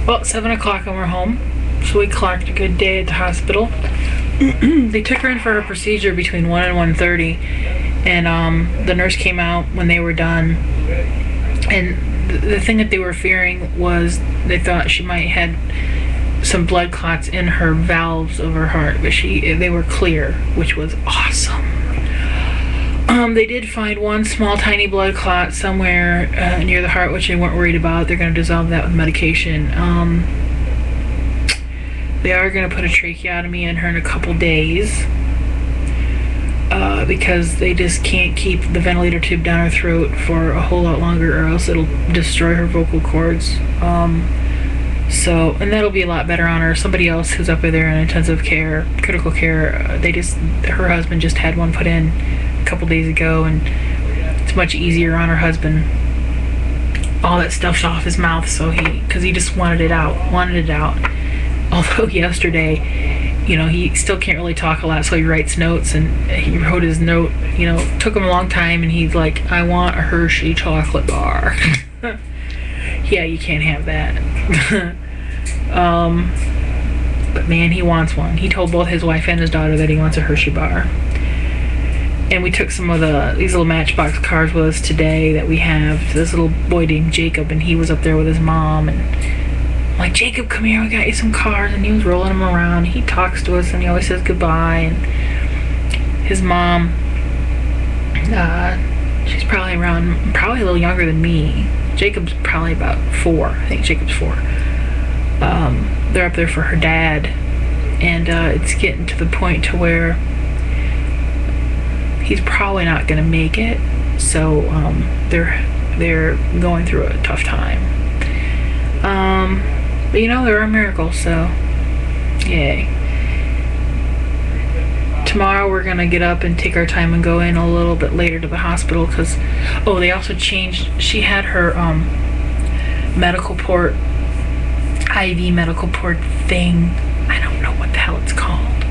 Well, 7 o'clock and we're home. So we clocked a good day at the hospital. They took her in for her procedure between 1 and 1:30, and the nurse came out when they were done. And the thing that they were fearing was they thought she might had some blood clots in her valves of her heart, but they were clear, which was awesome. They did find one small tiny blood clot somewhere near the heart, which they weren't worried about. They're going to dissolve that with medication. They are going to put a tracheotomy in her in a couple days because they just can't keep the ventilator tube down her throat for a whole lot longer, or else it'll destroy her vocal cords. And that'll be a lot better on her. Somebody else who's up there in intensive care, critical care, her husband just had one put in a couple days ago, and it's much easier on her husband. All that stuff's off his mouth, because he just wanted it out. Although yesterday, he still can't really talk a lot, so he writes notes, and he wrote his note, took him a long time, and he's like, I want a Hershey chocolate bar. Yeah, you can't have that. But man, he wants one. He told both his wife and his daughter that he wants a Hershey bar. And we took some of these little Matchbox cars with us today that we have. This little boy named Jacob, and he was up there with his mom, and I'm like, Jacob, come here, we got you some cars. And he was rolling them around. He talks to us, and he always says goodbye. And his mom, she's probably a little younger than me. Jacob's probably about 4. I think Jacob's 4. They're up there for her dad, and it's getting to the point to where he's probably not going to make it. So they're going through a tough time. But there are miracles, so yay. Tomorrow we're going to get up and take our time and go in a little bit later to the hospital because, they also changed. She had her medical port, IV medical port thing. I don't know what the hell it's called.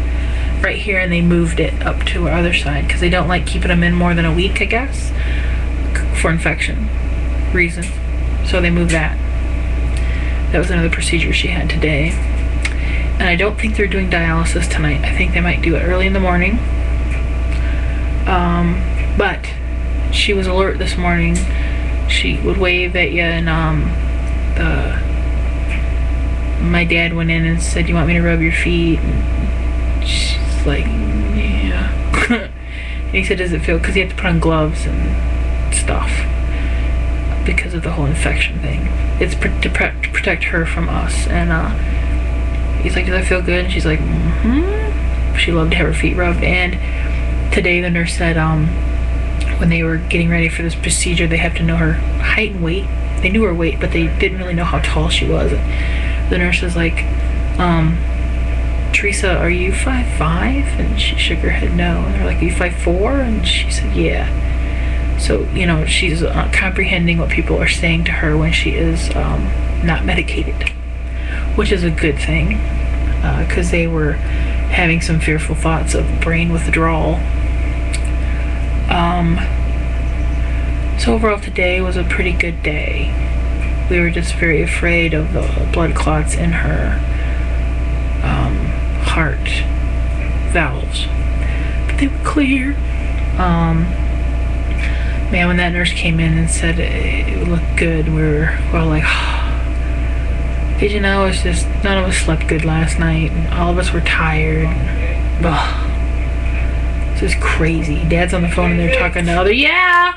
Right here, and they moved it up to our other side because they don't like keeping them in more than a week, I guess, for infection reasons. So they moved that. That was another procedure she had today. And I don't think they're doing dialysis tonight. I think they might do it early in the morning. But she was alert this morning. She would wave at you, and my dad went in and said, "You want me to rub your feet?" And she's like, "Yeah." And he said, "Does it feel?" Because he had to put on gloves and stuff because of the whole infection thing. It's to protect her from us. And he's like, "Does that feel good?" And she's like, "Mm-hmm." She loved to have her feet rubbed. And today the nurse said when they were getting ready for this procedure, they have to know her height and weight. They knew her weight, but they didn't really know how tall she was. The nurse was like, "Teresa, are you 5'5"? And she shook her head no. And they're like, "Are you 5'4"? And she said, "Yeah." So, she's comprehending what people are saying to her when she is not medicated, which is a good thing, because they were having some fearful thoughts of brain withdrawal. So overall today was a pretty good day. We were just very afraid of the blood clots in her heart valves, but they were clear. Man, when that nurse came in and said it looked good, we were all like, did you know, it's just none of us slept good last night, and all of us were tired. Ugh. This is crazy. Dad's on the phone and they're talking to other, yeah!